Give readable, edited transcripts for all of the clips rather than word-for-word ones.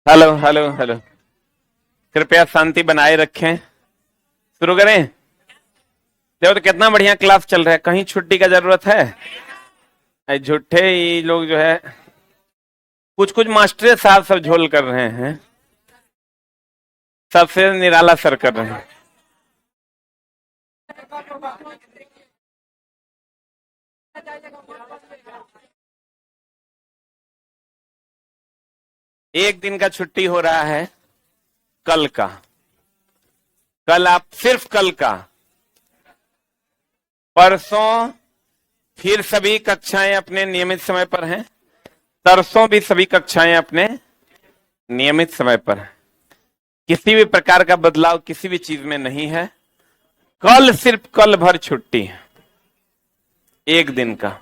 Hello hello hello. कृपया शांति बनाए रखें। शुरू करें। देखो तो कितना बढ़िया क्लास चल रहा है, कहीं छुट्टी का जरूरत है? झूठे ही लोग जो है, कुछ कुछ मास्टर साहब सब झोल कर रहे हैं, सबसे निराला सर कर रहे हैं। एक दिन का छुट्टी हो रहा है, कल का। कल आप सिर्फ कल का, परसों फिर सभी कक्षाएं अपने नियमित समय पर हैं, तरसों भी सभी कक्षाएं अपने नियमित समय पर हैं। किसी भी प्रकार का बदलाव किसी भी चीज में नहीं है। कल सिर्फ कल भर छुट्टी है, एक दिन का।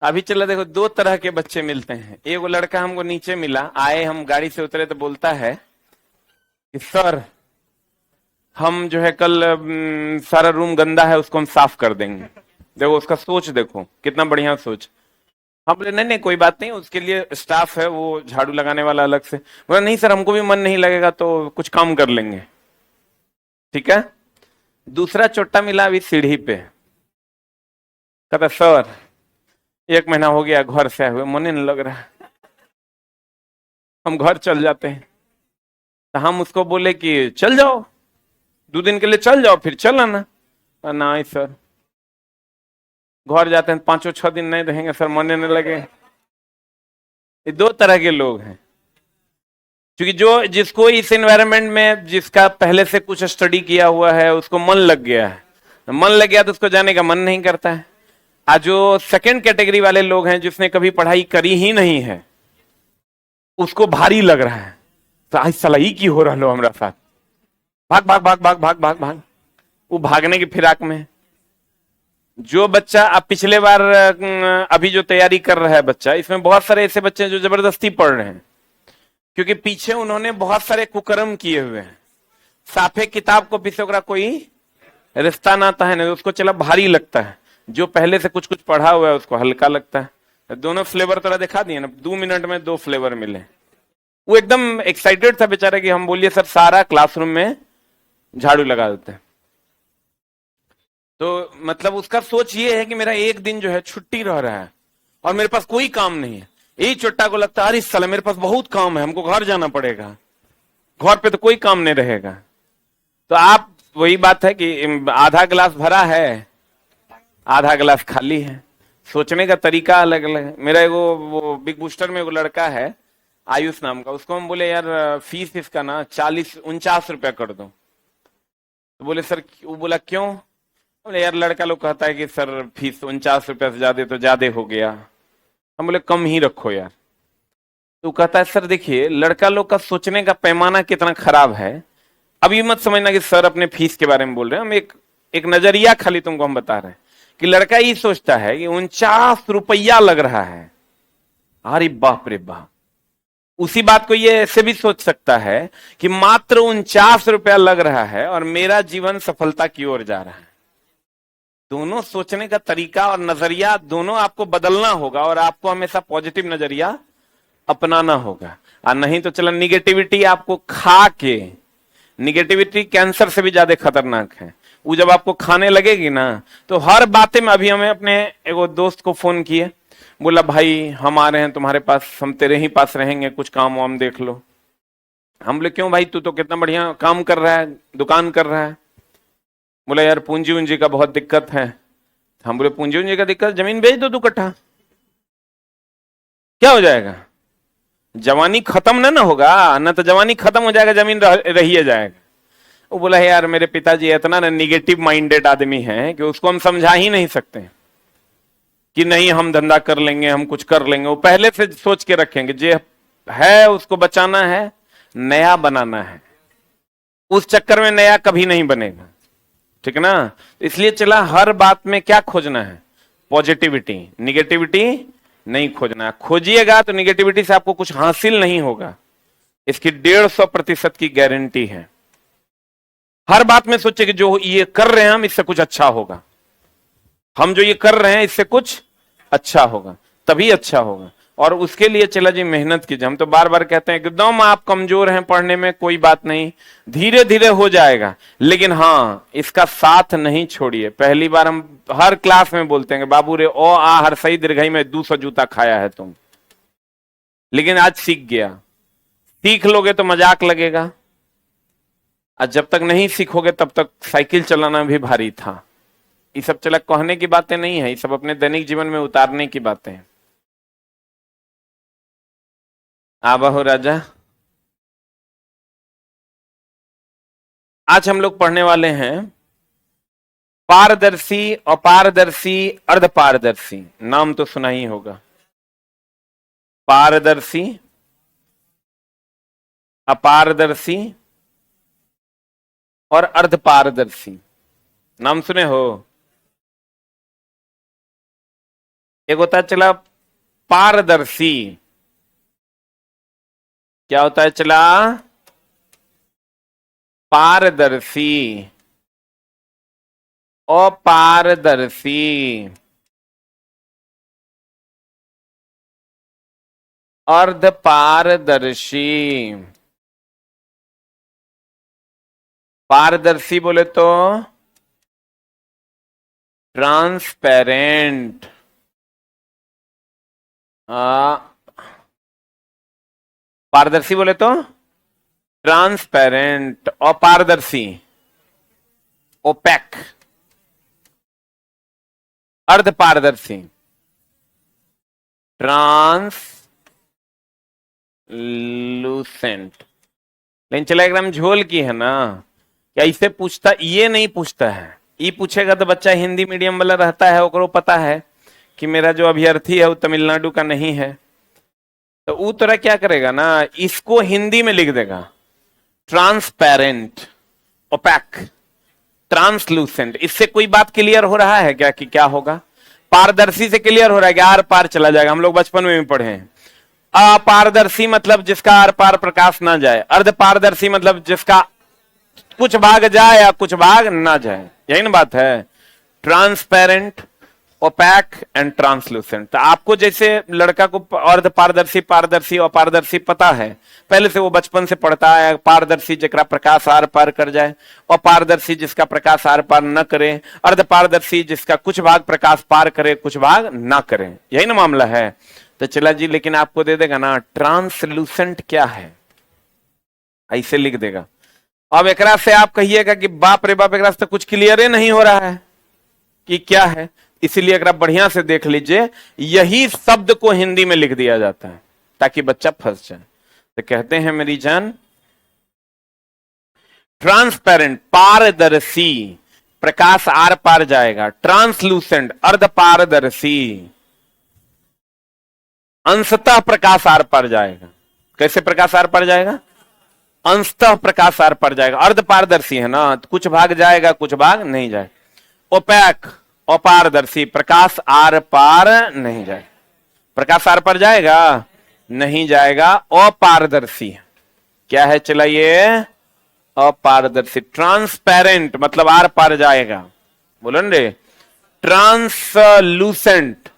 अभी चला देखो, दो तरह के बच्चे मिलते हैं। एक वो लड़का हमको नीचे मिला, आए हम गाड़ी से उतरे तो बोलता है कि सर हम जो है कल सारा रूम गंदा है, उसको हम साफ कर देंगे। देखो उसका सोच, देखो कितना बढ़िया सोच। हम बोले नहीं नहीं कोई बात नहीं, उसके लिए स्टाफ है, वो झाड़ू लगाने वाला अलग से। बोला नहीं सर हमको भी मन नहीं लगेगा तो कुछ काम कर लेंगे। ठीक है। दूसरा चोट्टा मिला अभी सीढ़ी पे, कहता सर 1 महीना हो गया घर से आए हुए, मन नहीं लग रहा है, हम घर चल जाते हैं। तो हम उसको बोले कि चल जाओ, 2 दिन के लिए चल जाओ, फिर चल आना। नहीं सर, घर जाते हैं 5-6 दिन नहीं रहेंगे सर, मन नहीं लगे। ये दो तरह के लोग हैं, क्योंकि जो जिसको इस एनवायरनमेंट में, जिसका पहले से कुछ स्टडी किया हुआ है, उसको मन लग गया है। मन लग गया तो उसको जाने का मन नहीं करता है। आज जो सेकंड कैटेगरी वाले लोग हैं, जिसने कभी पढ़ाई करी ही नहीं है, उसको भारी लग रहा है। तो आज साला ही की हो रहा लो हमारा साथ, भाग भाग भाग भाग भाग भाग भाग, वो भागने की फिराक में। जो बच्चा अब पिछले बार अभी जो तैयारी कर रहा है बच्चा, इसमें बहुत सारे ऐसे बच्चे हैं जो जबरदस्ती पढ़ रहे हैं, क्योंकि पीछे उन्होंने बहुत सारे कुकर्म किए हुए हैं। साफे किताब को पीछे कोई रिश्ता नाता है ना, उसको चला भारी लगता है। जो पहले से कुछ कुछ पढ़ा हुआ है उसको हल्का लगता है। दोनों फ्लेवर थोड़ा दिखा दिए ना, 2 मिनट में 2 फ्लेवर मिले। वो एकदम एक्साइटेड था बेचारा कि हम बोलिए सर सारा क्लासरूम में झाड़ू लगा देते हैं। तो मतलब उसका सोच ये है कि मेरा एक दिन जो है छुट्टी रह रहा है और मेरे पास कोई काम नहीं है। यही चोट्टा को लगता है अरे साला मेरे पास बहुत काम है, हमको घर जाना पड़ेगा, घर पे तो कोई काम नहीं रहेगा। तो आप, वही बात है कि आधा गिलास भरा है, आधा गिलास खाली है। सोचने का तरीका अलग अलग है। मेरा वो बिग बूस्टर में वो लड़का है आयुष नाम का, उसको हम बोले यार फीस इसका ना 49 रुपया कर दो। तो बोले सर, वो बोला क्यों? बोले यार लड़का लोग कहता है कि सर फीस 49 रुपया से ज्यादा तो ज्यादा हो गया। हम बोले कम ही रखो यार। तो कहता है सर देखिए लड़का लोग का सोचने का पैमाना कितना खराब है। अब ये मत समझना कि सर अपने फीस के बारे में बोल रहे हैं, हम एक नजरिया खाली तुमको हम बता रहे हैं कि लड़का ये सोचता है कि 49 रुपया लग रहा है। अरे बाप रे बाप। उसी बात को ये ऐसे भी सोच सकता है कि मात्र 49 रुपया लग रहा है और मेरा जीवन सफलता की ओर जा रहा है। दोनों सोचने का तरीका और नजरिया दोनों आपको बदलना होगा, और आपको हमेशा पॉजिटिव नजरिया अपनाना होगा। और नहीं तो चला निगेटिविटी आपको खा के, निगेटिविटी कैंसर से भी ज्यादा खतरनाक है। वो जब आपको खाने लगेगी ना, तो हर बातें में, अभी हमें अपने एगो दोस्त को फोन किए, बोला भाई हम आ रहे हैं तुम्हारे पास, हम तेरे ही पास रहेंगे, कुछ काम वाम देख लो। हम बोले क्यों भाई, तू तो कितना बढ़िया काम कर रहा है, दुकान कर रहा है। बोला यार पूंजी उंजी का बहुत दिक्कत है। हम बोले पूंजी उंजी का दिक्कत, जमीन बेच दो 2 कट्ठा, क्या हो जाएगा? जवानी खत्म ना होगा ना, तो जवानी खत्म हो जाएगा, जमीन रही जाएगा। वो बोला है यार मेरे पिताजी इतना ना निगेटिव माइंडेड आदमी हैं कि उसको हम समझा ही नहीं सकते कि नहीं हम धंधा कर लेंगे, हम कुछ कर लेंगे। वो पहले से सोच के रखेंगे जो है उसको बचाना है, नया बनाना है। उस चक्कर में नया कभी नहीं बनेगा, ठीक है ना। इसलिए चला हर बात में क्या खोजना है, पॉजिटिविटी, निगेटिविटी नहीं खोजना। खोजिएगा तो निगेटिविटी से आपको कुछ हासिल नहीं होगा, इसकी 150% की गारंटी है। हर बात में सोचे कि जो ये कर रहे हैं हम, इससे कुछ अच्छा होगा, हम जो ये कर रहे हैं इससे कुछ अच्छा होगा। तभी अच्छा होगा। और उसके लिए चला जी मेहनत कीजिए। हम तो बार बार कहते हैं एकदम आप कमजोर हैं पढ़ने में, कोई बात नहीं, धीरे धीरे हो जाएगा, लेकिन हाँ इसका साथ नहीं छोड़िए। पहली बार हम हर क्लास में बोलते हैं बाबू रे ओ आ हर सही दीर्घई में 200 जूता खाया है तुम, लेकिन आज सीख गया। सीख लोगे तो मजाक लगेगा, और जब तक नहीं सीखोगे तब तक साइकिल चलाना भी भारी था। ये सब चला कहने की बातें नहीं है, ये सब अपने दैनिक जीवन में उतारने की बातें हैं। आबा हो राजा। आज हम लोग पढ़ने वाले हैं पारदर्शी, अपारदर्शी, अर्धपारदर्शी। नाम तो सुना ही होगा। पारदर्शी, अपारदर्शी और अर्धपारदर्शी, नाम सुने हो। एक होता है चला पारदर्शी, क्या होता है चला पारदर्शी, अपारदर्शी, अर्धपारदर्शी। पारदर्शी बोले तो ट्रांसपेरेंट, पारदर्शी बोले तो ट्रांसपेरेंट, अपारदर्शी ओपेक, अर्धपारदर्शी ट्रांसलूसेंट। लेकिन चला एकदम झोल की है ना, क्या इसे पूछता, ये नहीं पूछता है। ये पूछेगा तो बच्चा हिंदी मीडियम वाला रहता है, ओकरो पता है कि मेरा जो अभ्यर्थी है वो तमिलनाडु का नहीं है, तो वो तरह क्या करेगा ना, इसको हिंदी में लिख देगा ट्रांसपेरेंट, ओपैक, ट्रांसलूसेंट। इससे कोई बात क्लियर हो रहा है क्या कि क्या होगा। पारदर्शी से क्लियर हो रहा है कि आर पार चला जाएगा, हम लोग बचपन में भी पढ़े हैं। अपारदर्शी मतलब जिसका आर पार प्रकाश ना जाए। अर्धपारदर्शी मतलब जिसका कुछ भाग जाए या कुछ भाग ना जाए, यही ना बात है। Transparent, opaque and translucent. तो आपको जैसे लड़का को अर्धपारदर्शी, पारदर्शी, अपारदर्शी पता है, पहले से वो बचपन से पढ़ता है। पारदर्शी जिसका प्रकाश आर पार कर जाए, अपारदर्शी जिसका प्रकाश आर पार न करे, अर्धपारदर्शी जिसका कुछ भाग प्रकाश पार करे कुछ भाग ना करे, यही ना मामला है। तो चला जी, लेकिन आपको दे देगा ना ट्रांसलूसेंट क्या है, ऐसे लिख देगा। अब एकरा से आप कहिएगा कि बाप रे बाप, एकरा से तो कुछ क्लियर ही नहीं हो रहा है कि क्या है, इसीलिए अगर आप बढ़िया से देख लीजिए, यही शब्द को हिंदी में लिख दिया जाता है ताकि बच्चा फंस जाए। तो कहते हैं मेरी जान, ट्रांसपेरेंट पारदर्शी, प्रकाश आर पार जाएगा। ट्रांसलूसेंट अर्धपारदर्शी, अंशतः प्रकाश आर पार जाएगा। कैसे प्रकाश आर पार जाएगा, अंशतः प्रकाश आर पार जाएगा। अर्धपारदर्शी है ना, तो कुछ भाग जाएगा कुछ भाग नहीं जाएगा। ओपैक, अपारदर्शी, प्रकाश आर पार नहीं जाएगा। प्रकाश आर पार जाएगा नहीं जाएगा। अपारदर्शी क्या है चला ये, अपारदर्शी। ट्रांसपेरेंट मतलब आर पार जाएगा, बोलो न रे। ट्रांसलूसेंट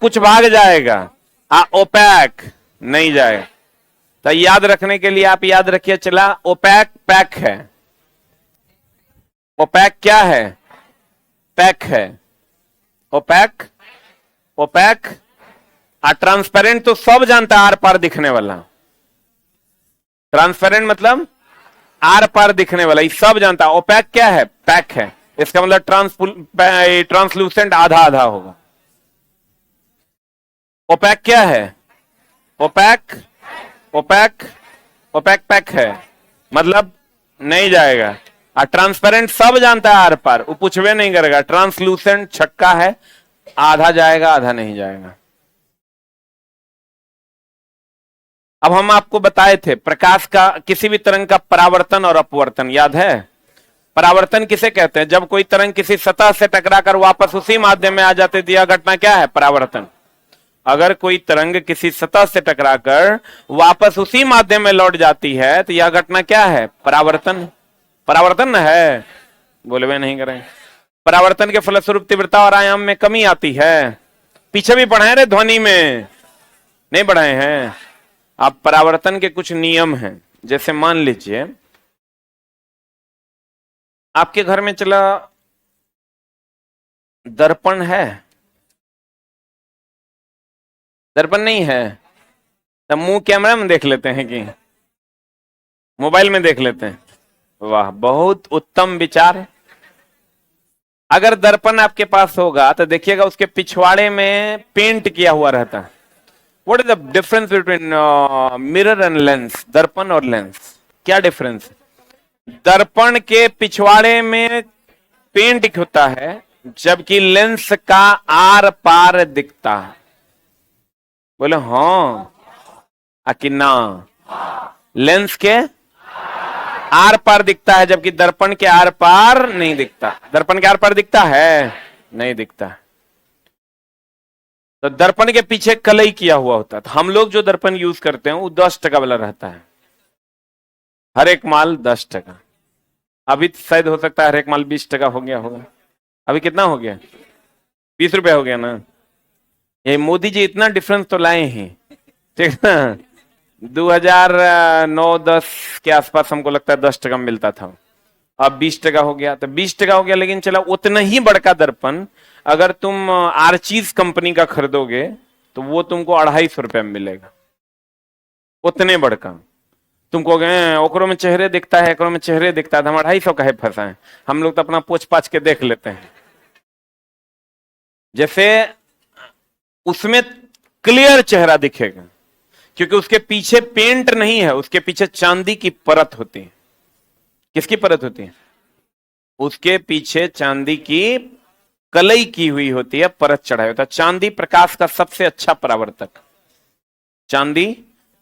कुछ भाग जाएगा, ओपैक नहीं जाएगा। तो याद रखने के लिए आप याद रखिए चला, ओपैक पैक है। ओपैक क्या है, पैक है। OPEC, OPEC. ट्रांसपेरेंट तो सब जानता है, आर पार दिखने वाला। ट्रांसपेरेंट मतलब आर पार दिखने वाला, ये सब जानता है। ओपैक क्या है, पैक है। इसका मतलब ट्रांसलूसेंट आधा आधा होगा। ओपैक क्या है, ओपैक, ओपैक, ओपैक पैक है, मतलब नहीं जाएगा। ट्रांसपेरेंट सब जानता है आर पार, वो पूछवे नहीं करेगा। ट्रांसलूसेंट छक्का है, आधा जाएगा आधा नहीं जाएगा। अब हम आपको बताए थे प्रकाश का, किसी भी तरंग का परावर्तन और अपवर्तन, याद है। परावर्तन किसे कहते हैं, जब कोई तरंग किसी सतह से टकराकर वापस उसी माध्यम में आ जाती है, यह घटना क्या है, परावर्तन। अगर कोई तरंग किसी सतह से टकराकर वापस उसी माध्यम में लौट जाती है तो यह घटना क्या है, परावर्तन। परावर्तन है, बोलवे नहीं करें। परावर्तन के फलस्वरूप तीव्रता और आयाम में कमी आती है। पीछे भी पढ़ाए रे ध्वनि में, नहीं पढ़ाए हैं। अब परावर्तन के कुछ नियम हैं, जैसे मान लीजिए आपके घर में चला दर्पण है, दर्पण नहीं है, तब मुंह कैमरा में देख लेते हैं कि मोबाइल में देख लेते हैं? वाह, बहुत उत्तम विचार है। अगर दर्पण आपके पास होगा तो देखिएगा उसके पिछवाड़े में पेंट किया हुआ रहता है। What is the difference between mirror and lens? दर्पण और लेंस क्या डिफरेंस है? दर्पण के पिछवाड़े में पेंट होता है, जबकि लेंस का आर पार दिखता है। बोले हाँ कि ना? लेंस के आर पार दिखता है, जबकि दर्पण के आर पार नहीं दिखता। दर्पण के आर पार दिखता है? नहीं दिखता। तो दर्पण के पीछे कलई किया हुआ होता है। तो हम लोग जो दर्पण यूज करते हैं वो 10 वाला रहता है, हर एक माल 10। अभी तो शायद हो सकता है हर एक माल 20 हो गया होगा। अभी कितना हो गया? 20 रुपए हो गया ना। ये मोदी जी इतना डिफरेंस तो लाए हैं, ठीक ना। 2009-10 के आसपास हमको लगता है 10 मिलता था, अब 20 हो गया। तो 20 हो गया, लेकिन चला उतना ही बड़का दर्पण अगर तुम आर्चीज कंपनी का खरीदोगे तो वो तुमको 250 में मिलेगा। उतने बड़का तुमको गए ओकरो में चेहरे दिखता है, एकरो में चेहरे दिखता है, हम 250 का है फंसाए। हम लोग तो अपना पोछ पाछ के देख लेते हैं। जैसे उसमें क्लियर चेहरा दिखेगा, क्योंकि उसके पीछे पेंट नहीं है, उसके पीछे चांदी की परत होती है। किसकी परत होती है? उसके पीछे चांदी की कलई की हुई होती है, परत चढ़ाई होता है। चांदी प्रकाश का सबसे अच्छा परावर्तक, चांदी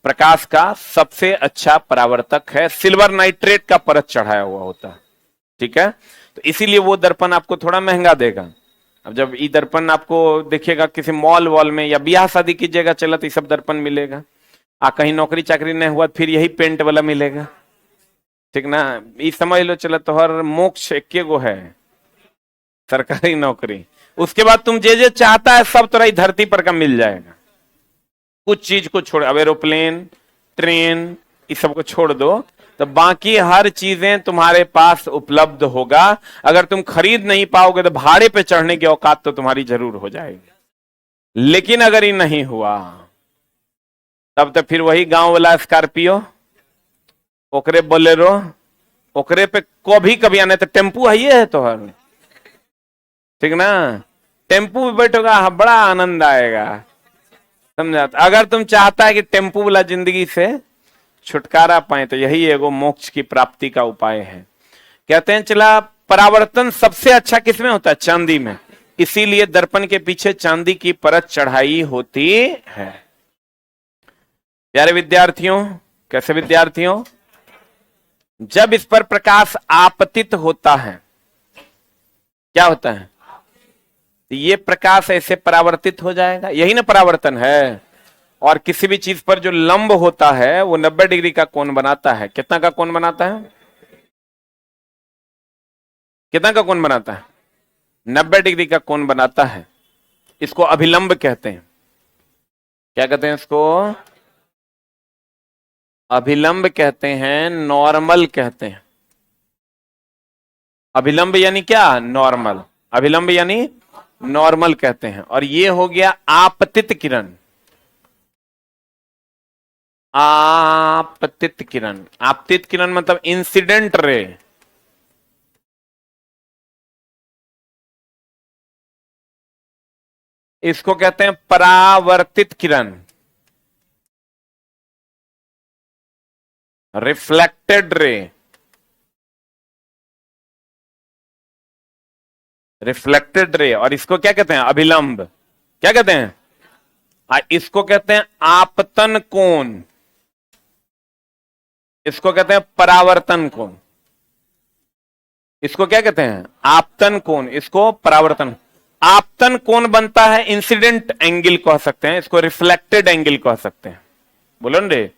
प्रकाश का सबसे अच्छा परावर्तक है। सिल्वर नाइट्रेट का परत चढ़ाया हुआ होता है, ठीक है। तो इसीलिए वो दर्पण आपको थोड़ा महंगा देगा। अब जब ये दर्पण आपको देखिएगा किसी मॉल वॉल में या ब्याह शादी की जगह चला तो ये सब दर्पण मिलेगा। कहीं नौकरी चाकरी नहीं हुआ फिर यही पेंट वाला मिलेगा, ठीक ना। ये समझ लो चला तो हर मोक्ष एक गो है, सरकारी नौकरी। उसके बाद तुम जे जे चाहता है सब तरह धरती पर का मिल जाएगा। कुछ चीज को छोड़, अब एरोप्लेन, ट्रेन, इस सब को छोड़ दो तो बाकी हर चीजें तुम्हारे पास उपलब्ध होगा। अगर तुम खरीद नहीं पाओगे तो भाड़े पे चढ़ने की औकात तो तुम्हारी जरूर हो जाएगी। लेकिन अगर ये नहीं हुआ तब तो फिर वही गांव वाला स्कॉर्पियो, ओकरे बोलेरो, ओकरे पे कभी कभी आने तो टेम्पू है, ये है तो हर, ठीक ना। टेम्पू में बैठोगा, हाँ, बड़ा आनंद आएगा, समझा। अगर तुम चाहता है कि टेम्पू वाला जिंदगी से छुटकारा पाए तो यही एगो मोक्ष की प्राप्ति का उपाय है। कहते हैं चला परावर्तन सबसे अच्छा किसमें होता है? चांदी में। इसीलिए दर्पण के पीछे चांदी की परत चढ़ाई होती है। प्यारे विद्यार्थियों, कैसे विद्यार्थियों, जब इस पर प्रकाश आपतित होता है, क्या होता है? ये प्रकाश ऐसे परावर्तित हो जाएगा, यही ना परावर्तन है। और किसी भी चीज पर जो लंब होता है वो 90 डिग्री का कोण बनाता है। कितना का कोण बनाता है? कितना का कोण बनाता है? 90 डिग्री का कोण बनाता है। इसको अभिलंब कहते हैं। क्या कहते हैं इसको? अभिलंब कहते हैं, नॉर्मल कहते हैं। अभिलंब यानी क्या? नॉर्मल। अभिलंब यानी नॉर्मल कहते हैं। और ये हो गया आपतित किरण। आपतित किरण, आपतित किरण मतलब इंसिडेंट रे। इसको कहते हैं परावर्तित किरण, रिफ्लेक्टेड रे। Reflected ray. और इसको क्या कहते हैं? अभिलंब। क्या कहते हैं? इसको कहते हैं आपतन कोण। इसको कहते हैं परावर्तन कोण। इसको क्या कहते हैं? आपतन कोण, इसको परावर्तन। आपतन कोण बनता है, इंसिडेंट एंगल कह सकते हैं, इसको रिफ्लेक्टेड एंगल कह सकते हैं। बोलो न रे।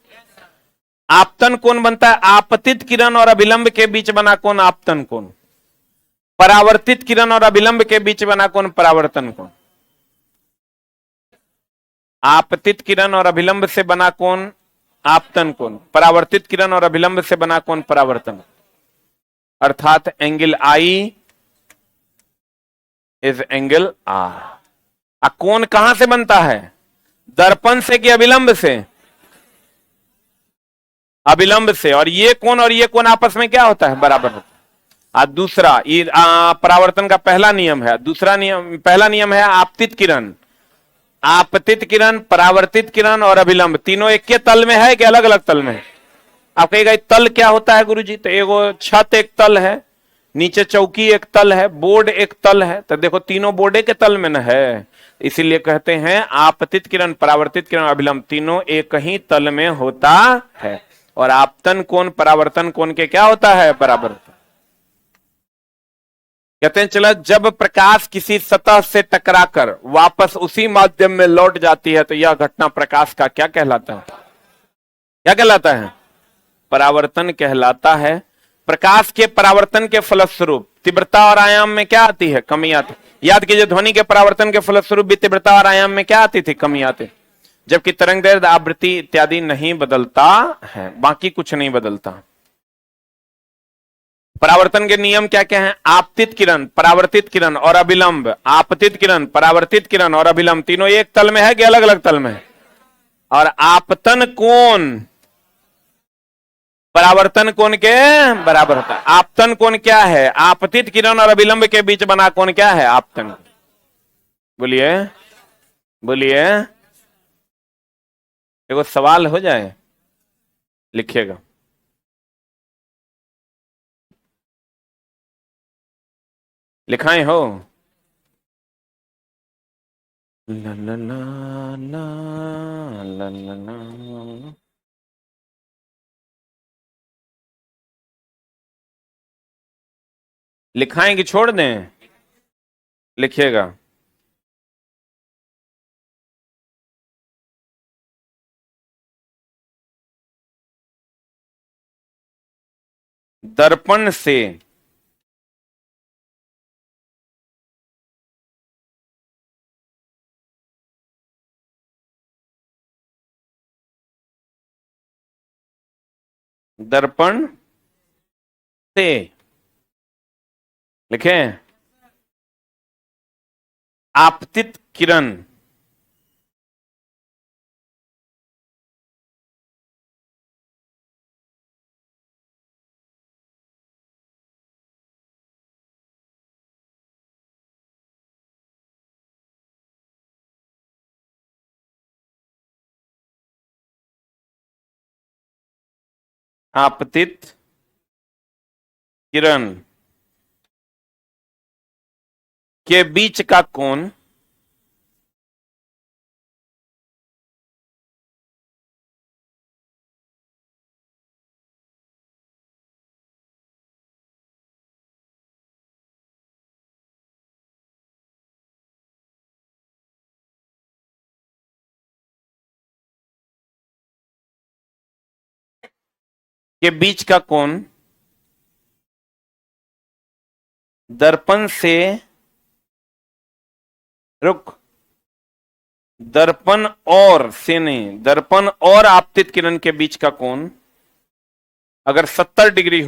आपतन कोण बनता है आपतित किरण और अभिलंब के बीच बना कोण आपतन कोण। परावर्तित किरण और अभिलंब के बीच बना कौन? परावर्तन कोण। आपतित किरण और अभिलंब से बना कौन? आपतन कोण। परावर्तित किरण और अभिलंब से बना कौन? परावर्तन। अर्थात angle I is angle R. कोण कहां से बनता है? दर्पण से कि अभिलंब से? अभिलंब से। और ये कोण आपस में क्या होता है? बराबर होता है। दूसरा ये परावर्तन का पहला नियम है। दूसरा नियम, पहला नियम है आपतित किरण, आपतित किरण, परावर्तित किरण और अभिलंब तीनों एक के तल में है कि अलग अलग तल में है? आप कहेगा तल क्या होता है गुरुजी? तो एगो छत एक तल है, नीचे चौकी एक तल है, बोर्ड एक तल है। तो देखो तीनों बोर्डे के तल में न है, इसीलिए कहते हैं आपतित किरण, परावर्तित किरण, अभिलंब तीनों एक ही तल में होता है। और आपतन कोण परावर्तन कोण के क्या होता है? बराबर होता है। कहते हैं चला, जब प्रकाश किसी सतह से टकराकर वापस उसी माध्यम में लौट जाती है तो यह घटना प्रकाश का क्या कहलाता है? क्या कहलाता है? परावर्तन कहलाता है। प्रकाश के परावर्तन के फलस्वरूप तीव्रता और आयाम में क्या आती है? कमी आती है। याद कीजिए, ध्वनि के परावर्तन के फलस्वरूप भी तीव्रता और आयाम में क्या आती थी? कमी आती। जबकि तरंग दैर्ध्य, आवृत्ति इत्यादि नहीं बदलता है, बाकी कुछ नहीं बदलता। परावर्तन के नियम क्या क्या हैं? आपतित किरण, परावर्तित किरण और अभिलंब। आपतित किरण, परावर्तित किरण और अभिलंब तीनों एक तल में है कि अलग अलग तल में है? और आपतन कोण परावर्तन कोण के बराबर होता है। आपतन कोण क्या है? आपतित किरण और अभिलंब के बीच बना कोण क्या है? आपतन। बोलिए बोलिए। देखो सवाल हो जाए लिखिएगा। लिखाए हो? ला ला ला ला ला ला ला। लिखाएं कि छोड़ दें? लिखिएगा। दर्पण से दर्पण से लिखें आपतित किरण आपतित किरण के बीच का कोण के बीच का कोण दर्पण से रुक दर्पण और से नहीं, दर्पण और आपतित किरण के बीच का कोण अगर 70 डिग्री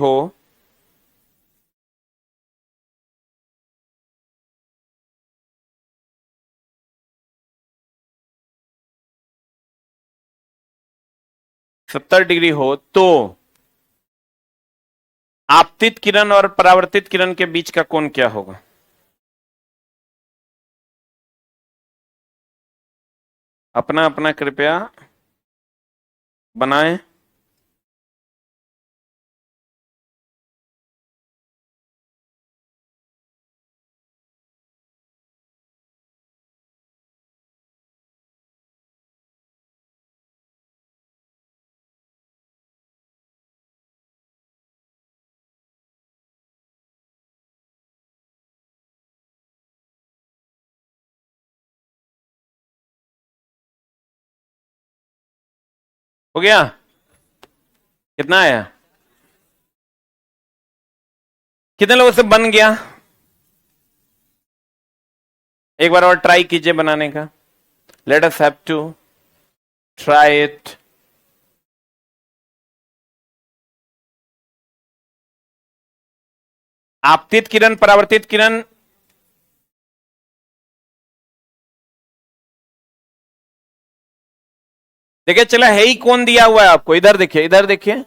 हो तो आपतित किरण और परावर्तित किरण के बीच का कोण क्या होगा? अपना अपना कृपया बनाएं। हो गया? कितना आया? कितने लोगों से बन गया? एक बार और ट्राई कीजिए बनाने का। Let us have to try it. आपतित किरण, परावर्तित किरण, देखिए चला है ही कौन दिया हुआ है आपको, इधर देखिए, इधर देखिए,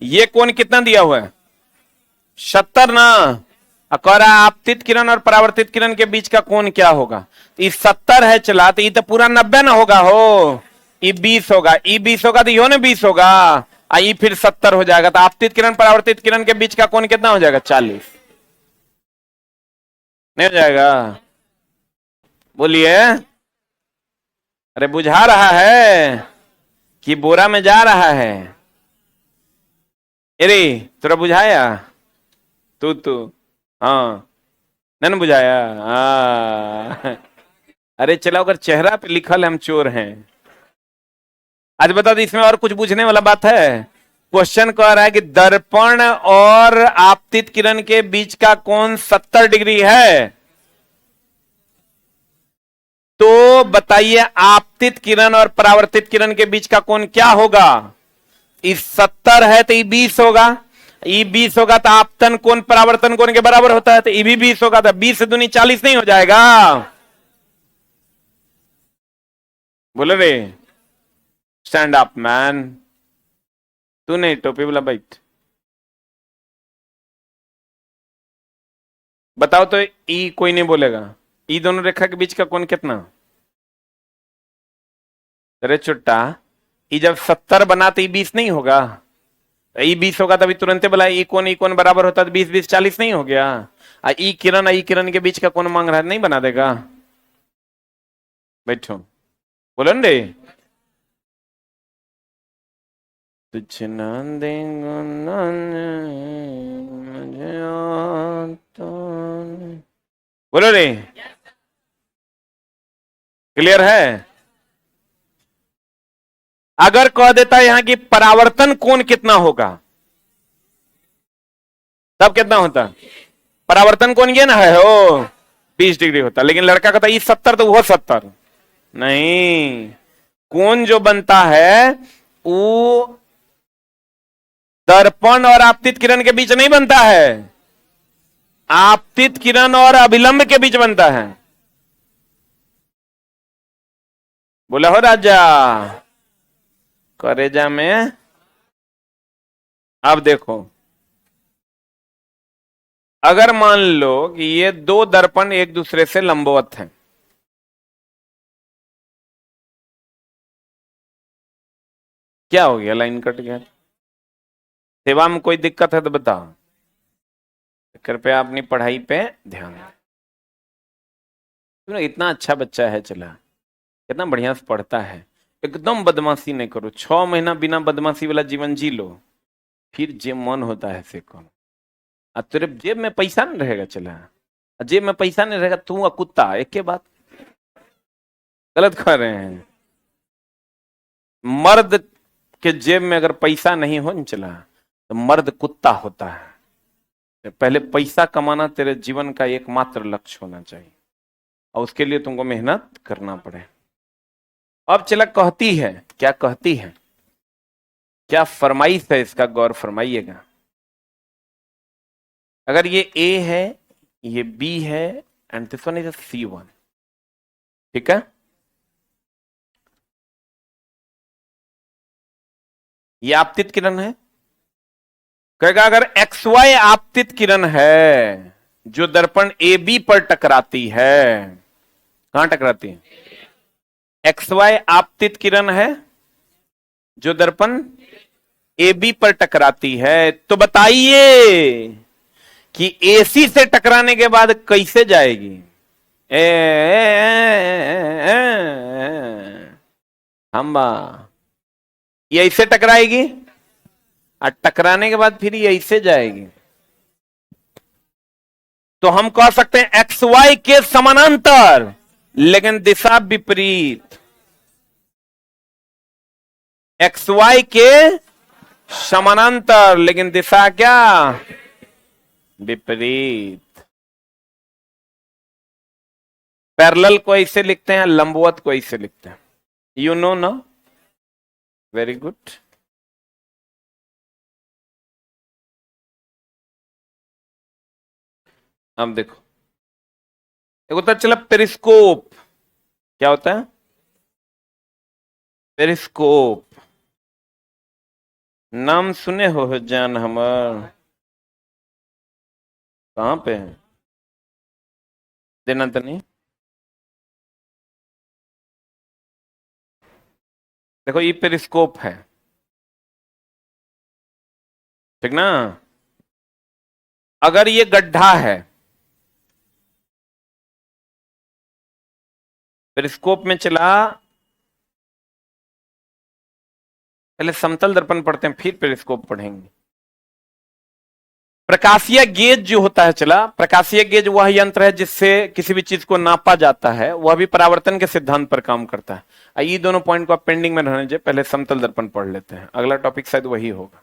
ये कौन कितना दिया हुआ है? 70 ना। कह रहा है आपतित किरण और परावर्तित किरण के बीच का कोण क्या होगा? तो ये 70 है चला, तो ये तो पूरा 90 ना होगा हो, ये 20 होगा, ये 20 होगा तो यो ने 20 होगा, ये फिर 70 हो जाएगा। तो आपतित किरण परावर्तित किरण के बीच का कोण कितना हो जाएगा? 40 नहीं हो जाएगा? बोलिए। अरे बुझा रहा है कि बोरा में जा रहा है? अरे तुरा बुझाया? तू हाँ, नहीं बुझाया? अरे चला, अगर चेहरा पे लिखल हम चोर हैं। आज बता दो, इसमें और कुछ पूछने वाला बात है? क्वेश्चन कह रहा है कि दर्पण और आपतित किरण के बीच का कोण 70 डिग्री है, तो बताइए आपतित किरण और परावर्तित किरण के बीच का कोण क्या होगा? इस 70 है तो ये 20 होगा, ये 20 होगा तो आपतन कोण परावर्तन कोण के बराबर होता है, तो ये भी 20 होगा, तो 20 से दूनी 40 नहीं हो जाएगा? बोले रे, स्टैंड अप मैन। तू नहीं, टोपी वाला बैठ। बताओ तो, ई कोई नहीं बोलेगा, ई दोनों रेखा के बीच का कोण कितना? अरे चुट्टा, ई जब 70 बना तो ई 20 नहीं होगा? ई 20 होगा तभी तुरंत बोला ई कोण बराबर होता, तो 20 20 40 नहीं हो गया? ई किरण के बीच का कोण मांग रहा है, नहीं बना देगा? बैठो, बोलो न रे। तुझ ना देंगे मुझे आता नहीं। बोलो रे, क्लियर है? अगर कह देता है यहां की परावर्तन कोण कितना होगा, तब कितना होता? परावर्तन कोण ये ना है हो, 20 डिग्री होता, लेकिन लड़का कहता ये 70 तो वो 70 नहीं। कोण जो बनता है वो दर्पण और आपतित किरण के बीच नहीं बनता है, आपतित किरण और अभिलंब के बीच बनता है। बोला हो राजा, करेजा में। अब देखो, अगर मान लो कि ये दो दर्पण एक दूसरे से लंबवत हैं, क्या हो गया? लाइन कट गया। सेवा में कोई दिक्कत है तो बताओ, कृपया अपनी पढ़ाई पे ध्यान दें। इतना अच्छा बच्चा है, चला कितना बढ़िया से पढ़ता है, एकदम बदमाशी नहीं करो, 6 महीना बिना बदमाशी वाला जीवन जी लो, फिर जे मन होता है से करो। अब तेरे जेब में पैसा नहीं रहेगा, चला जेब में पैसा नहीं रहेगा, तू कुत्ता, एक के बात गलत कर रहे हैं। मर्द के जेब में अगर पैसा नहीं हो, चला तो मर्द कुत्ता होता है। पहले पैसा कमाना तेरे जीवन का एकमात्र लक्ष्य होना चाहिए, और उसके लिए तुमको मेहनत करना पड़े। अब चला, कहती है, क्या कहती है, क्या फरमाइश है इसका, गौर फरमाइएगा। अगर ये ए है, ये बी है, and this one is C1, ठीक है? ये आपतित किरण है। कहेगा अगर XY आपतित किरण है जो दर्पण AB पर टकराती है, कहां टकराती है? XY आपतित किरण है जो दर्पण AB पर टकराती है, तो बताइए कि AC से टकराने के बाद कैसे जाएगी? हम्बा, ये ऐसे टकराएगी और टकराने के बाद फिर ये ऐसे जाएगी। तो हम कह सकते हैं XY के समानांतर लेकिन दिशा विपरीत। XY के समानांतर लेकिन दिशा क्या? विपरीत। पैरेलल को ऐसे लिखते हैं, लंबवत को ऐसे लिखते हैं, यू नो ना, वेरी गुड। अब देखो, एक होता है चला पेरिस्कोप। क्या होता है? पेरिस्कोप। नाम सुने हो जान हमर? कहां पे है? देना तो नहीं। देखो ये पेरिस्कोप है, ठीक ना? अगर ये गड्ढा है, पेरिस्कोप में चला, पहले समतल दर्पण पढ़ते हैं फिर पेरिस्कोप पढ़ेंगे। प्रकाशीय गेज जो होता है चला, प्रकाशीय गेज वह यंत्र है जिससे किसी भी चीज को नापा जाता है, वह भी परावर्तन के सिद्धांत पर काम करता है। ये दोनों पॉइंट को आप पेंडिंग में रहने दीजिए, पहले समतल दर्पण पढ़ लेते हैं, अगला टॉपिक शायद वही होगा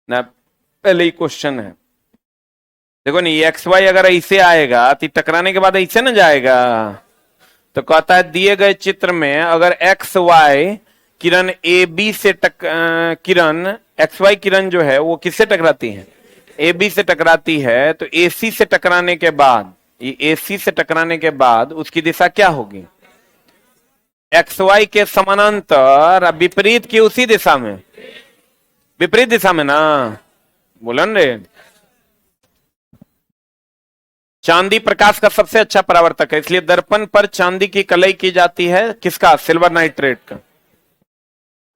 ना। पहले ही क्वेश्चन है, देखो नहीं, एक्स वाई अगर ऐसे आएगा तो टकराने के बाद ऐसे ना जाएगा। तो कहता है दिए गए चित्र में अगर एक्स वाई किरण ए बी से किरण एक्स वाई किरण जो है वो किससे टकराती है? ए बी से टकराती है, तो ए सी से टकराने के बाद, ये ए सी से टकराने के बाद उसकी दिशा क्या होगी? एक्स वाई के समानांतर, विपरीत की उसी दिशा में, विपरीत दिशा में ना, बोलन रे। चांदी प्रकाश का सबसे अच्छा परावर्तक है, इसलिए दर्पण पर चांदी की कलई की जाती है, किसका? सिल्वर नाइट्रेट का।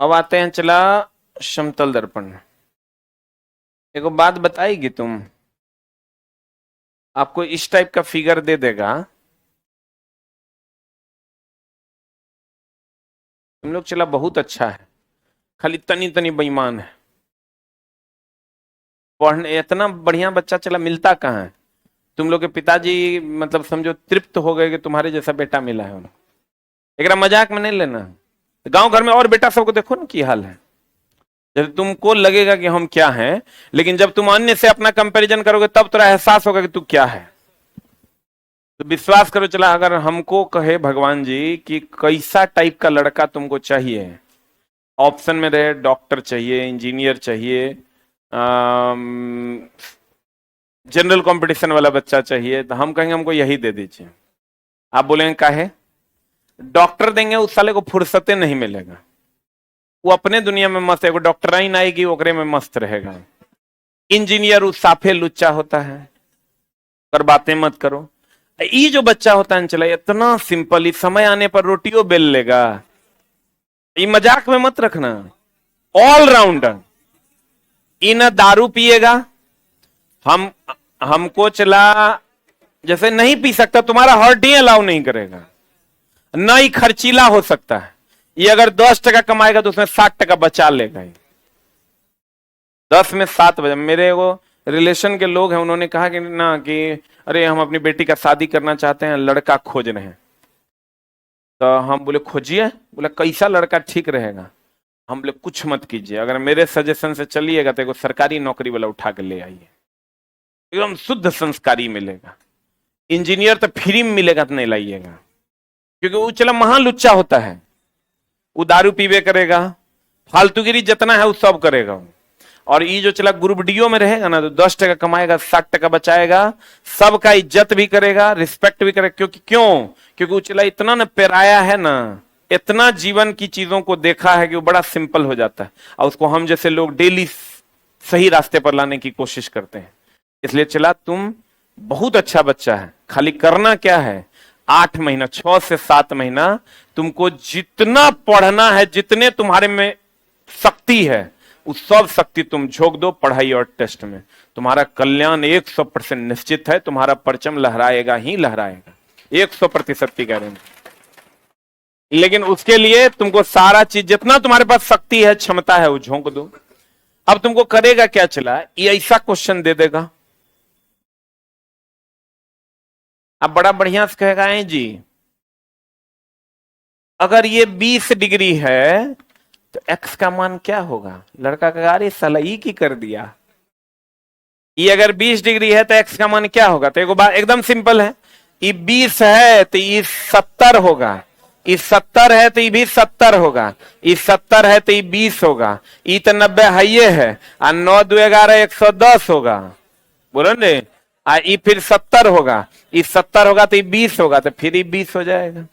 अब आते हैं चला समतल दर्पण। एक बात बताएगी तुम, आपको इस टाइप का फिगर दे देगा, तुम लोग चला बहुत अच्छा है, खाली तनी तनी बेईमान है। पढ़ने इतना बढ़िया बच्चा चला मिलता कहाँ है? तुम लोग के पिताजी मतलब समझो तृप्त हो गए कि तुम्हारे जैसा बेटा मिला है उन्हें। एक मजाक में नहीं लेना। गांव घर में और बेटा सबको देखो ना की हाल है, जब तुमको लगेगा कि हम क्या हैं, लेकिन जब तुम अन्य से अपना कंपैरिजन करोगे तब तेरा एहसास होगा कि तू क्या है। तो विश्वास करो चला, अगर हमको कहे भगवान जी कि कैसा टाइप का लड़का तुमको चाहिए, ऑप्शन में रहे डॉक्टर चाहिए, इंजीनियर चाहिए, जनरल कंपटीशन वाला बच्चा चाहिए, तो हम कहेंगे हमको यही दे दीजिए। आप बोलेंगे काहे? डॉक्टर देंगे उस साले को फुर्सते नहीं मिलेगा, वो अपने दुनिया में मस्त है, वो डॉक्टराइन आएगी ओकरे में मस्त रहेगा। इंजीनियर उस साफे लुच्चा होता है, पर बातें मत करो। ये जो बच्चा होता है चला इतना सिंपल, इस समय आने पर रोटियों बेल लेगा, ये मजाक में मत रखना। ऑलराउंडर, इन दारू पिएगा, हमको चला जैसे नहीं पी सकता, तुम्हारा हार्ट ही अलाउ नहीं करेगा, ना ही खर्चीला हो सकता है। ये अगर 10% कमाएगा तो उसमें 60% बचा लेगा। 10 में 7 बजे मेरे वो रिलेशन के लोग हैं, उन्होंने कहा कि ना कि अरे हम अपनी बेटी का शादी करना चाहते हैं, लड़का खोज रहे हैं। तो हम बोले खोजिए, बोले कैसा लड़का ठीक रहेगा? हम बोले कुछ मत कीजिए, अगर मेरे सजेशन से चलिएगा तो एक सरकारी नौकरी वाला उठा के ले आइए, एकदम शुद्ध संस्कारी मिलेगा। इंजीनियर तो फ्री में मिलेगा तो नहीं लाइएगा, क्योंकि वो चला महान लुच्चा होता है, वो दारू पीवे करेगा, फालतूगिरी जितना है वो सब करेगा। और ये जो चला ग्रुप डीओ में रहेगा ना, तो 10% कमाएगा, 60% बचाएगा, सबका इज्जत भी करेगा, रिस्पेक्ट भी करेगा। क्योंकि वो चला इतना न पेराया है ना, इतना जीवन की चीजों को देखा है कि वो बड़ा सिंपल हो जाता है, और उसको हम जैसे लोग डेली सही रास्ते पर लाने की कोशिश करते हैं। इसलिए चला तुम बहुत अच्छा बच्चा है, खाली करना क्या है, 8 महीना 6 से 7 महीना तुमको जितना पढ़ना है, जितने तुम्हारे में शक्ति है, उस सब शक्ति तुम झोंक दो पढ़ाई और टेस्ट में। तुम्हारा कल्याण 100% निश्चित है, तुम्हारा परचम लहराएगा ही लहराएगा, 100% की गारंटी। लेकिन उसके लिए तुमको सारा चीज, जितना तुम्हारे पास शक्ति है, क्षमता है, वो झोंक दो। अब तुमको करेगा क्या चला, ये ऐसा क्वेश्चन दे देगा, अब बड़ा बढ़िया से कहेगा है जी अगर ये 20 डिग्री है तो x का मान क्या होगा? लड़का का अरे साला ई की कर दिया, ये अगर 20 डिग्री है तो x का मान क्या होगा? तो एक बात एकदम सिंपल है, ये 20 है तो ये 70 होगा, ये 70 है तो ये भी 70 होगा, ये 70 है तो ये 20 होगा, ये तो 90 है ये है, और 9 2 11 110 होगा, बोलो ने। ये फिर 70 होगा, ये 70 होगा तो ये 20 होगा, तो फिर ये 20 हो जाएगा।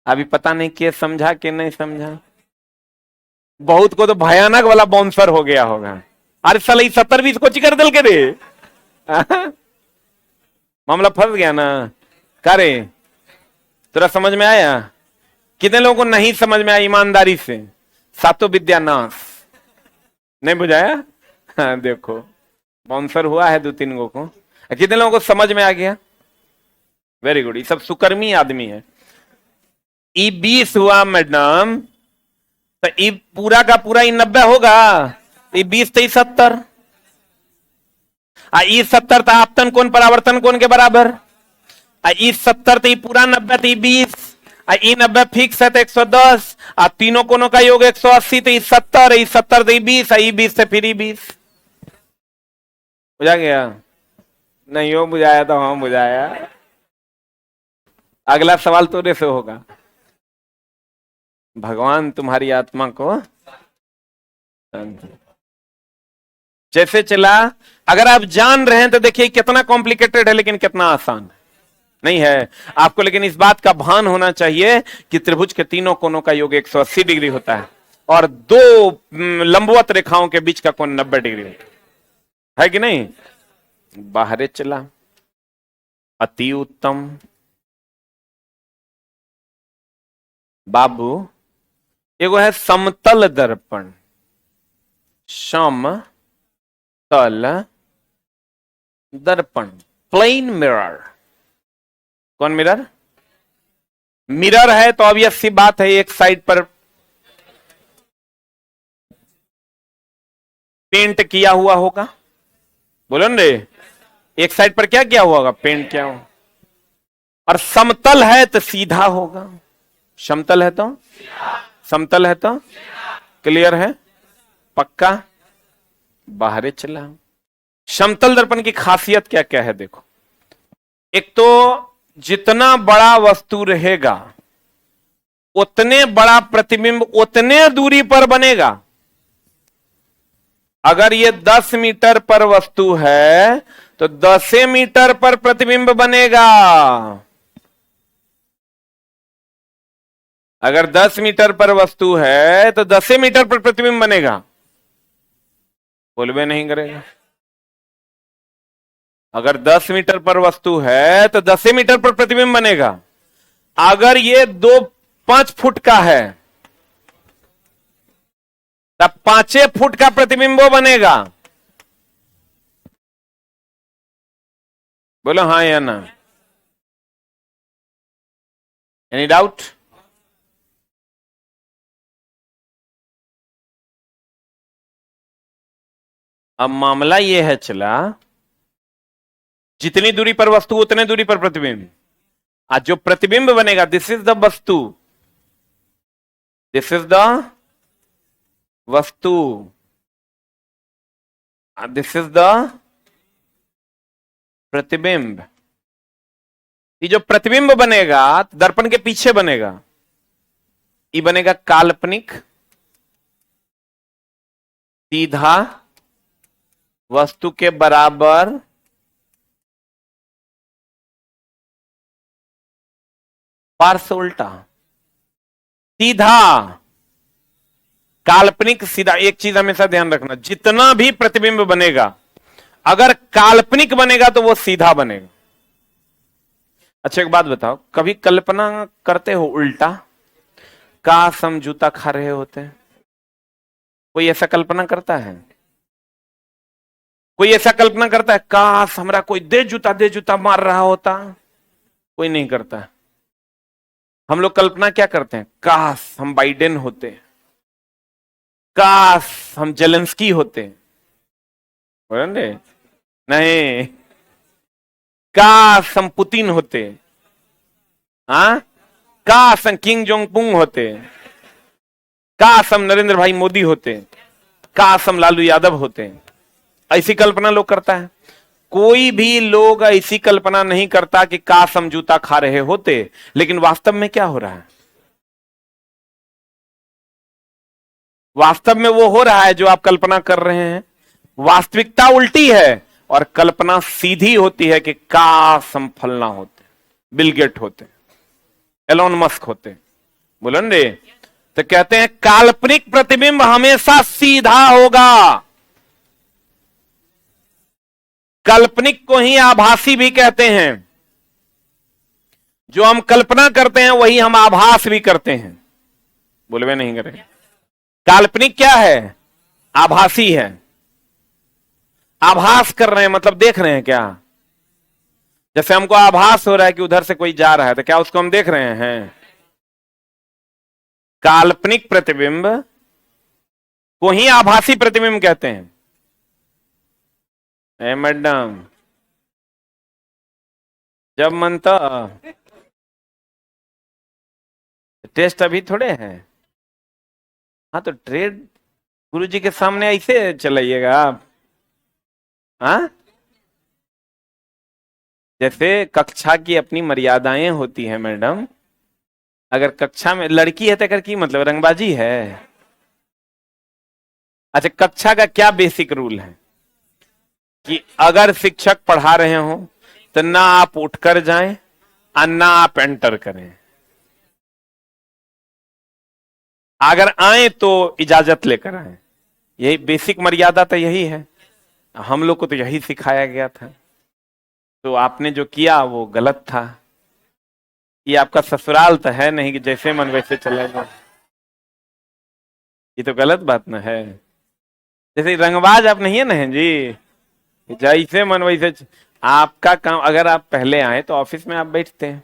अभी पता नहीं कि समझा कि नहीं समझा। बहुत को तो भयानक वाला बाउंसर हो गया होगा। अरे साला 70-20 को चिकर दल के रे मामला फंस गया ना। करे तेरा समझ में आया? कितने लोगों को नहीं समझ में आया ईमानदारी से? सातों विद्या नाश नहीं बुझाया? हाँ, देखो बाउंसर हुआ है 2-3 को। कितने लोगों को समझ में आ गया? वेरी गुड, ये सब सुकर्मी आदमी है। ई 20 हुआ मैडम, तो ई पूरा का पूरा ई 90 होगा, ई 20 तो 70, ई 70 था आपतन कोण परावर्तन कोण के बराबर, ई 70 तो ई पूरा 90 तो ई 20, ई 90 फिक्स है तो 110, तीनों कोनों का योग 180 तो ई 70, ई 70 तो ई 20, ई 20 से फिर ई 20। बुझा गया? नहीं हो बुझाया तो हम बुझाया। अगला सवाल तोरे से होगा। भगवान तुम्हारी आत्मा को जैसे चला। अगर आप जान रहे हैं तो देखिए कितना कॉम्प्लिकेटेड है, लेकिन कितना आसान नहीं है आपको। लेकिन इस बात का भान होना चाहिए कि त्रिभुज के तीनों कोनों का योग 180 डिग्री होता है और 2 लंबवत रेखाओं के बीच का कोण 90 डिग्री है कि नहीं? बाहरे चला, अति उत्तम। बाबू एगो है समतल दर्पण, समतल दर्पण, प्लेन मिरर। कौन मिरर? मिरर है तो ऑब्वियस सी बात है एक साइड पर पेंट किया हुआ होगा, बोलो न रे। एक साइड पर क्या किया हुआ होगा? पेंट किया हुआ। और समतल है तो सीधा होगा। समतल है तो समतल है तो क्लियर है? पक्का? बाहर चला। समतल दर्पण की खासियत क्या क्या है देखो। एक तो जितना बड़ा वस्तु रहेगा उतने बड़ा प्रतिबिंब उतने दूरी पर बनेगा। अगर ये 10 मीटर पर वस्तु है तो 10 मीटर पर प्रतिबिंब बनेगा। अगर 10 मीटर पर वस्तु है तो 10 मीटर पर प्रतिबिंब बनेगा। बोलबे नहीं करेगा। अगर 10 मीटर पर वस्तु है तो 10 मीटर पर प्रतिबिंब बनेगा। अगर ये 5 फुट का है तब 5 फुट का प्रतिबिंब बनेगा। बोलो हाँ या ना? Any doubt? अब मामला यह है चला, जितनी दूरी पर वस्तु उतने दूरी पर प्रतिबिंब। आज जो प्रतिबिंब बनेगा दिस इज द वस्तु, दिस इज द वस्तु, दिस इज द प्रतिबिंब। ये जो प्रतिबिंब बनेगा दर्पण के पीछे बनेगा, ये बनेगा काल्पनिक, सीधा, वस्तु के बराबर, पार्श्व उल्टा। सीधा, काल्पनिक, सीधा। एक चीज हमेशा ध्यान रखना, जितना भी प्रतिबिंब बनेगा अगर काल्पनिक बनेगा तो वो सीधा बनेगा। अच्छा एक बात बताओ, कभी कल्पना करते हो उल्टा? काश हम जूता खा रहे होते हैं। कोई ऐसा कल्पना करता है? कोई ऐसा कल्पना करता है काश हमरा कोई दे जूता मार रहा होता? कोई नहीं करता। हम लोग कल्पना क्या करते हैं? काश हम बाइडेन होते, काश हम जेलेंस्की होते। नहीं, काश हम पुतिन होते, हाँ? काश हम किंग जोंग पुंग होते, काश हम नरेंद्र भाई मोदी होते, काश हम लालू यादव होते। ऐसी कल्पना लोग करता है। कोई भी लोग ऐसी कल्पना नहीं करता कि काश हम जूता खा रहे होते, लेकिन वास्तव में क्या हो रहा है? वास्तव में वो हो रहा है जो आप कल्पना कर रहे हैं। वास्तविकता उल्टी है और कल्पना सीधी होती है कि काश हम फलना होते, बिल गेट होते, एलोन मस्क होते, बोलन रे। तो कहते हैं काल्पनिक प्रतिबिंब हमेशा सीधा होगा। काल्पनिक को ही आभासी भी कहते हैं। जो हम कल्पना करते हैं वही हम आभास भी करते हैं। बोलवे नहीं करें। काल्पनिक क्या है? आभासी है। आभास कर रहे हैं मतलब देख रहे हैं क्या? जैसे हमको आभास हो रहा है कि उधर से कोई जा रहा है, तो क्या उसको हम देख रहे हैं? काल्पनिक प्रतिबिंब को ही आभासी प्रतिबिंब कहते हैं। ए मैडम, जब मन तो टेस्ट अभी थोड़े हैं। हाँ तो ट्रेड गुरुजी के सामने ऐसे चलाइएगा आप। हाँ, जैसे कक्षा की अपनी मर्यादाएं होती हैं मैडम। अगर कक्षा में लड़की है तो अगर की मतलब रंगबाजी है? अच्छा, कक्षा का क्या बेसिक रूल है कि अगर शिक्षक पढ़ा रहे हो तो ना आप उठकर जाएं और ना आप एंटर करें। अगर आए तो इजाजत लेकर आए। यही बेसिक मर्यादा तो यही है। हम लोग को तो यही सिखाया गया था। तो आपने जो किया वो गलत था। ये आपका ससुराल तो है नहीं कि जैसे मन वैसे चलेगा। ये तो गलत बात ना है। जैसे रंगबाज आप नहीं है ना जी, जैसे मन वैसे आपका काम। अगर आप पहले आए तो ऑफिस में आप बैठते हैं।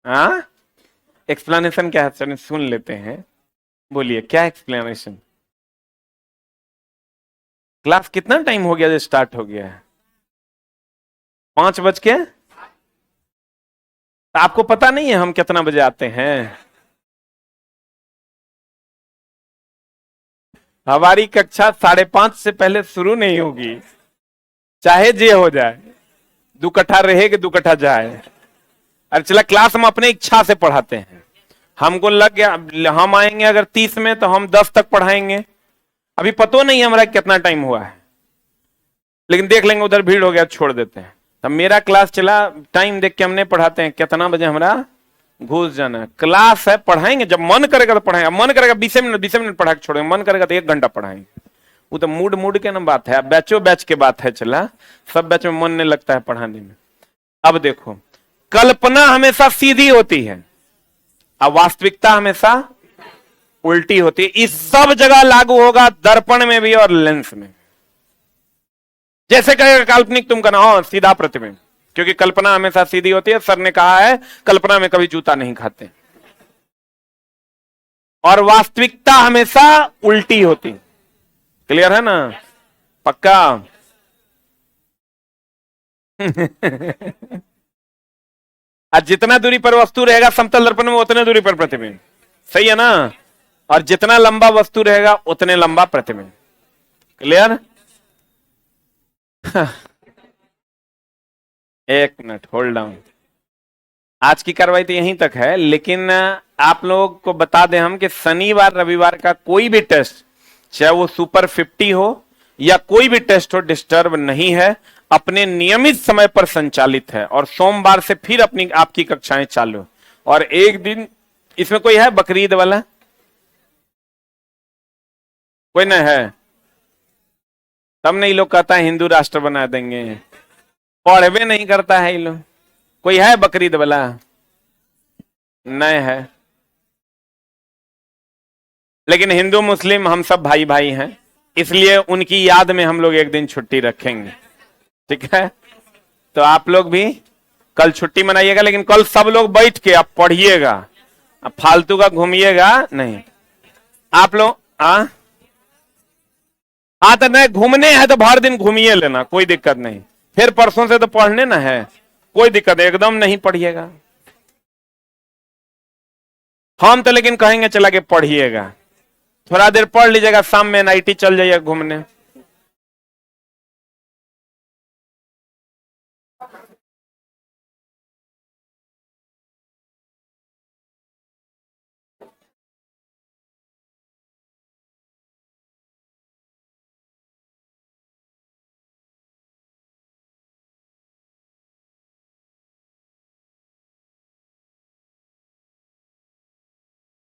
हाँ, एक्सप्लेनेशन क्या है सुन लेते हैं। बोलिए क्या एक्सप्लेनेशन? क्लास कितना टाइम हो गया जो स्टार्ट हो गया है? 5 बज के। आपको पता नहीं है हम कितना बजे आते हैं? हमारी कक्षा 5:30 से पहले शुरू नहीं होगी, चाहे जे हो जाए। 2 कट्ठा रहेगी 2 कट्ठा जाए। अरे चला, क्लास हम अपने इच्छा से पढ़ाते हैं। हमको लग गया हम आएंगे अगर 30 में तो हम 10 तक पढ़ाएंगे। अभी पतो नहीं हमारा कितना टाइम हुआ है, लेकिन देख लेंगे उधर भीड़ हो गया छोड़ देते हैं। तब मेरा क्लास चला, टाइम देख के हमने पढ़ाते हैं कितना बजे हमारा घुस जाना। क्लास है, पढ़ाएंगे जब मन करेगा तो पढ़ाएंगे। मन करेगा 20 मिनट पढ़ा के छोड़ेंगे, मन करेगा तो 1 घंटा पढ़ाएंगे। वो तो मूड के ना बात है, बैचों बैच के बात है। चला, सब बैच में मन नहीं लगता है पढ़ाने में। अब देखो, कल्पना हमेशा सीधी होती है और वास्तविकता हमेशा उल्टी होती है। इस सब जगह लागू होगा, दर्पण में भी और लेंस में। जैसे कहेगा काल्पनिक, तुम कहना हो सीधा प्रतिबिंब, क्योंकि कल्पना हमेशा सीधी होती है। सर ने कहा है कल्पना में कभी जूता नहीं खाते। और वास्तविकता हमेशा उल्टी होती। क्लियर है ना? पक्का? आज जितना दूरी पर वस्तु रहेगा समतल दर्पण में उतने दूरी पर प्रतिबिंब। सही है ना? और जितना लंबा वस्तु रहेगा उतने लंबा प्रतिबिंब। क्लियर? एक मिनट होल्ड डाउन। आज की कार्रवाई तो यहीं तक है, लेकिन आप लोग को बता दें हम कि शनिवार रविवार का कोई भी टेस्ट, चाहे वो सुपर 50 हो या कोई भी टेस्ट हो, डिस्टर्ब नहीं है, अपने नियमित समय पर संचालित है। और सोमवार से फिर अपनी आपकी कक्षाएं चालू। और एक दिन इसमें कोई है बकरीद वाला? कोई नहीं है? तब नहीं लोग कहता है हिंदू राष्ट्र बना देंगे। पढ़वे नहीं करता है ये लोग। कोई है बकरीद वाला? नहीं है। लेकिन हिंदू मुस्लिम हम सब भाई भाई हैं, इसलिए उनकी याद में हम लोग एक दिन छुट्टी रखेंगे। ठीक है? तो आप लोग भी कल छुट्टी मनाइएगा, लेकिन कल सब लोग बैठ के आप पढ़िएगा, आप फालतू का घूमिएगा नहीं। आप लोग हाँ तो नहीं घूमने हैं तो भर दिन घूमिए लेना, कोई दिक्कत नहीं। फिर परसों से तो पढ़ने ना है, कोई दिक्कत है, एकदम नहीं पढ़िएगा। हम तो लेकिन कहेंगे चला के पढ़िएगा, थोड़ा देर पढ़ लीजिएगा, शाम में नाइटी चल जाइएगा घूमने।